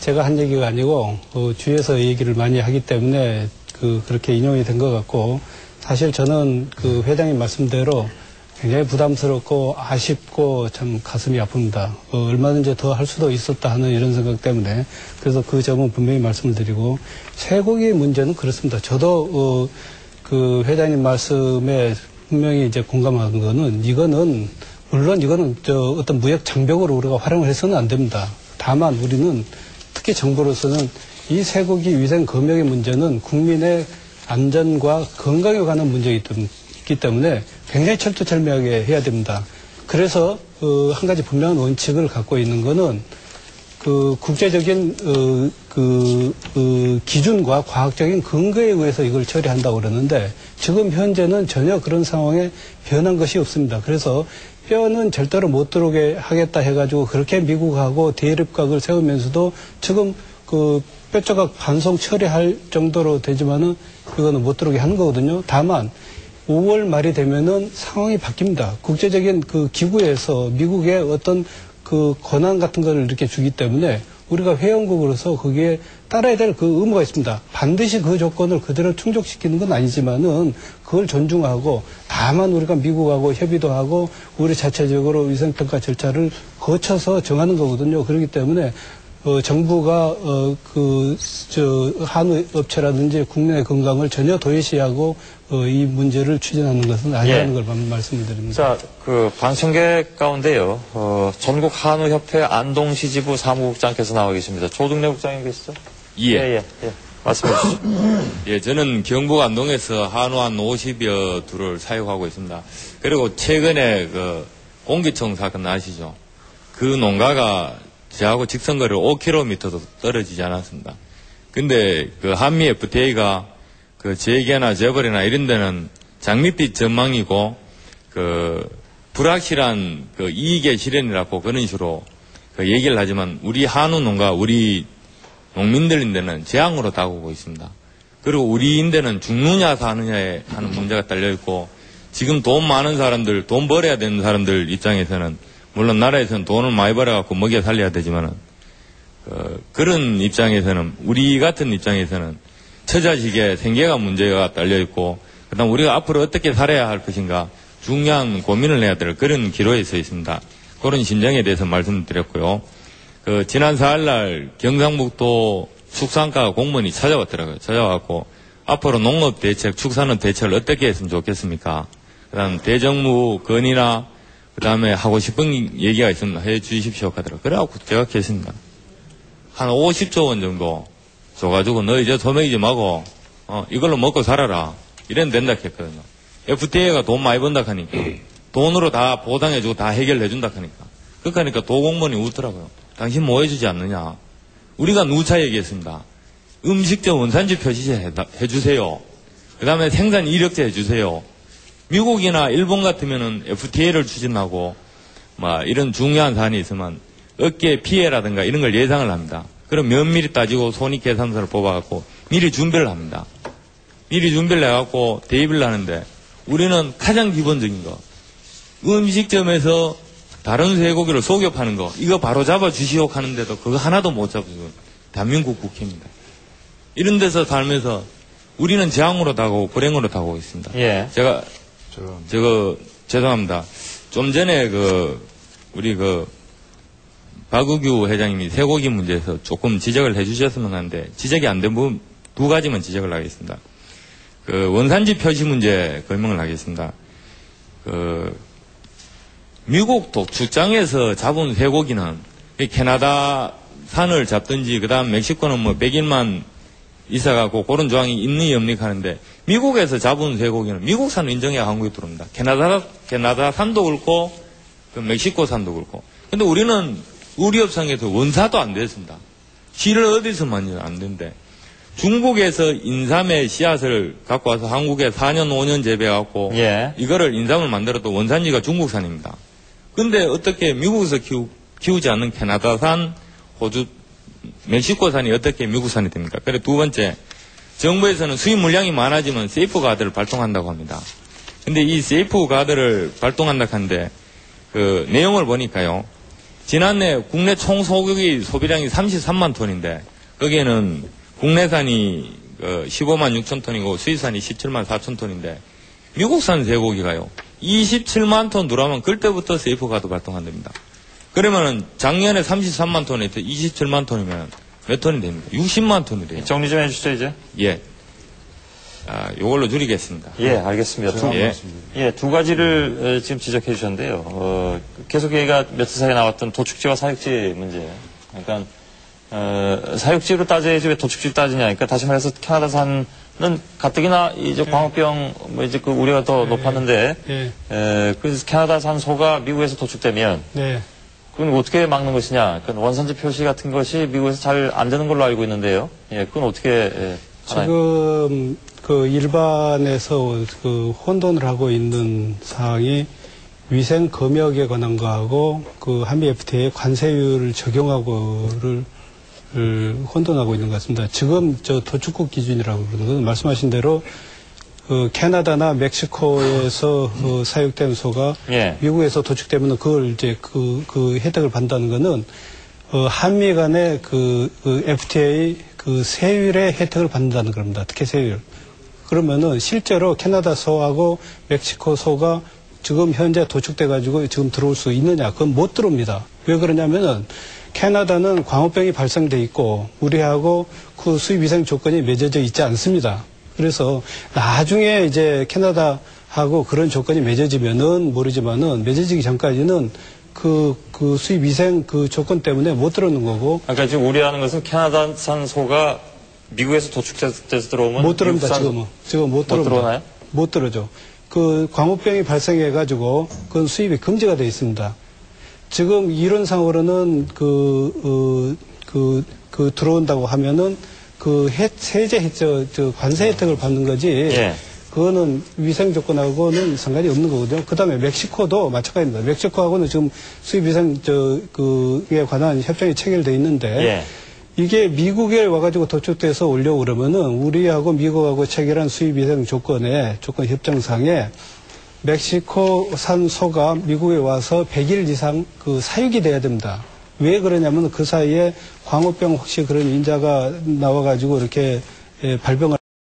제가 한 얘기가 아니고 주위에서 얘기를 많이 하기 때문에 그렇게 인용이 된 것 같고, 사실 저는 회장님 말씀대로 굉장히 부담스럽고 아쉽고 참 가슴이 아픕니다. 얼마든지 더 할 수도 있었다 하는 이런 생각 때문에, 그래서 그 점은 분명히 말씀을 드리고, 쇠고기 문제는 그렇습니다. 저도 회장님 말씀에 분명히 이제 공감하는 거는, 이거는 물론 이거는 어떤 무역 장벽으로 우리가 활용을 해서는 안 됩니다. 다만 우리는 특히 정부로서는 이 쇠고기 위생 검역의 문제는 국민의 안전과 건강에 관한 문제이기 때문에 굉장히 철두철미하게 해야 됩니다. 그래서 한 가지 분명한 원칙을 갖고 있는 거는 국제적인 기준과 과학적인 근거에 의해서 이걸 처리한다고 그러는데, 지금 현재는 전혀 그런 상황에 변한 것이 없습니다. 그래서 뼈는 절대로 못 들어오게 하겠다 해가지고 그렇게 미국하고 대립각을 세우면서도 지금 뼈조각 반송 처리할 정도로 되지만은 이거는 못 들어오게 하는 거거든요. 다만 5월 말이 되면은 상황이 바뀝니다. 국제적인 기구에서 미국의 어떤 권한 같은 거를 이렇게 주기 때문에 우리가 회원국으로서 거기에 따라야 될 의무가 있습니다. 반드시 그 조건을 그대로 충족시키는 건 아니지만은 그걸 존중하고, 다만 우리가 미국하고 협의도 하고 우리 자체적으로 위생평가 절차를 거쳐서 정하는 거거든요. 그렇기 때문에 정부가 한우 업체라든지 국민의 건강을 전혀 도외시하고 이 문제를 추진하는 것은 아니라는 걸 말씀을 드립니다. 자, 반성객 가운데요, 전국 한우협회 안동시지부 사무국장께서 나와 계십니다. 조중래 국장님 계시죠? 예. 말씀해 주시죠. 예, 저는 경북 안동에서 한우 한 50여 두를 사육하고 있습니다. 그리고 최근에 공기청 사건 아시죠? 그 농가가 저하고 직선거리로 5km도 떨어지지 않았습니다. 근데 한미 FTA가 재계나 재벌이나 이런 데는 장밋빛 전망이고 불확실한 이익의 실현이라고 그런 식으로 얘기를 하지만, 우리 한우 농가, 우리 농민들인데는 재앙으로 다가오고 있습니다. 그리고 우리인데는 죽느냐 사느냐에 하는 문제가 딸려있고, 지금 돈 많은 사람들, 돈 벌어야 되는 사람들 입장에서는, 물론 나라에서는 돈을 많이 벌어갖고 먹여 살려야 되지만은, 그런 입장에서는, 우리 같은 입장에서는 처자식의 생계가 문제가 딸려있고, 그 다음 우리가 앞으로 어떻게 살아야 할 것인가 중요한 고민을 해야 될 그런 기로에 서 있습니다. 그런 심정에 대해서 말씀드렸고요. 지난 4일날 경상북도 축산과 공무원이 찾아왔더라고요. 찾아왔고, 앞으로 농업 대책, 축산업 대책을 어떻게 했으면 좋겠습니까? 그 다음 대정부 건의나 그 다음에 하고 싶은 얘기가 있으면 해 주십시오 하더라고요. 그래갖고 제가 계십니다. 한 50조 원 정도 줘가지고 너 이제 소매기 좀 하고 이걸로 먹고 살아라, 이래도 된다 했거든요. FTA가 돈 많이 번다 하니까 돈으로 다 보상해주고 다 해결해준다 하니까, 그러니까 도공무원이 웃더라고요. 당신 뭐 해주지 않느냐. 우리가 누차 얘기했습니다. 음식점 원산지 표시제 해주세요. 그 다음에 생산 이력제 해주세요. 미국이나 일본 같으면은 FTA를 추진하고 이런 중요한 사안이 있으면 업계 피해라든가 이런 걸 예상을 합니다. 그럼 면밀히 따지고 손익계산서를 뽑아갖고 미리 준비를 합니다. 미리 준비를 해갖고 대입을 하는데, 우리는 가장 기본적인 거, 음식점에서 다른 쇠고기를 속여 파는 거, 이거 바로 잡아 주시오 하는데도 그거 하나도 못 잡아주고, 대한민국 국회입니다. 이런 데서 살면서 우리는 재앙으로 다가오고 불행으로 다가오고 있습니다. 예. 죄송합니다. 좀 전에 우리 박우규 회장님이 쇠고기 문제에서 조금 지적을 해주셨으면 하는데, 지적이 안 된 부분 두 가지만 지적을 하겠습니다. 원산지 표시 문제 설명을 하겠습니다. 미국 독출장에서 잡은 쇠고기는 캐나다 산을 잡든지, 그 다음 멕시코는 100일만 있어갖고 그런 조항이 있니 없니 하는데, 미국에서 잡은 쇠고기는 미국산 인정해야 한국에 들어옵니다. 캐나다 산도 그렇고 멕시코 산도 그렇고. 근데 우리는 우리 업상에서 원사도 안 됐습니다. 씨를 어디서 만지면 안 된대. 중국에서 인삼의 씨앗을 갖고 와서 한국에 4년 5년 재배해갖고 이거를 인삼을 만들어도 원산지가 중국산입니다. 근데 어떻게 미국에서 키우지 않는 캐나다산, 호주, 멕시코산이 어떻게 미국산이 됩니까? 그래, 두 번째, 정부에서는 수입 물량이 많아지면 세이프가드를 발동한다고 합니다. 근데 이 세이프가드를 발동한다고 하는데, 내용을 보니까요, 지난해 국내 총 소고기 소비량이 33만 톤인데 거기에는 국내산이 15만 6천 톤이고 수입산이 17만 4천 톤인데 미국산 쇠고기가요 27만 톤 들어오면 그때부터 세이프가드 발동한답니다. 그러면은 작년에 33만 톤에서 27만 톤이면 몇 톤이 됩니까? 60만 톤이 돼요. 정리 좀 해주시죠, 이제. 예. 요걸로 줄이겠습니다. 예, 알겠습니다. 두 가지를 지금 지적해 주셨는데요. 계속 얘기가 며칠 사이에 나왔던 도축지와 사육지 문제. 그러니까, 사육지로 따져야지 왜 도축지를 따지냐. 그러니까 다시 말해서 캐나다산은 가뜩이나 이제 광우병 뭐 이제 그 우려가 더 높았는데, 그래서 캐나다산 소가 미국에서 도축되면, 그건 어떻게 막는 것이냐. 그건 원산지 표시 같은 것이 미국에서 잘 안 되는 걸로 알고 있는데요. 예, 그건 어떻게, 지금 그 일반에서 그 혼돈을 하고 있는 사항이 위생 검역에 관한 거하고 그 한미 FTA의 관세율을 적용하고를 혼돈하고 있는 것 같습니다. 지금 저 도축국 기준이라고 그러는 건 말씀하신 대로 그 캐나다나 멕시코에서 사육된 소가 미국에서 도축되면 그걸 이제 그 혜택을 받는다는 거는 한미 간의 그 FTA 그 세율의 혜택을 받는다는 겁니다. 특히 세율. 그러면은 실제로 캐나다 소하고 멕시코 소가 지금 현재 도축돼가지고 지금 들어올 수 있느냐? 그건 못 들어옵니다. 왜 그러냐면은 캐나다는 광우병이 발생돼 있고 우리하고 그 수입 위생 조건이 맺어져 있지 않습니다. 그래서 나중에 이제 캐나다하고 그런 조건이 맺어지면은 모르지만은 맺어지기 전까지는 그 수입 위생 그 조건 때문에 못 들어오는 거고. 그러니까 지금 우려하는 것은 캐나다산 소가 미국에서 도축돼서 들어오면 못 들어옵니다. 지금 못 들어옵니다. 들어오나요? 못 들어오죠. 그 광우병이 발생해가지고 그건 수입이 금지가 되어 있습니다. 지금 이론상으로는 들어온다고 하면은 그 세제 관세 혜택을 받는 거지. 그거는 위생 조건하고는 상관이 없는 거거든요. 그 다음에 멕시코도 마찬가지입니다. 멕시코하고는 지금 수입 위생 그에 관한 협정이 체결돼 있는데 이게 미국에 와가지고 도축돼서 오려고 그러면은 우리하고 미국하고 체결한 수입 위생 조건 협정상에 멕시코산 소가 미국에 와서 100일 이상 그 사육이 돼야 됩니다. 왜 그러냐면 그 사이에 광우병 혹시 그런 인자가 나와가지고 이렇게 발병을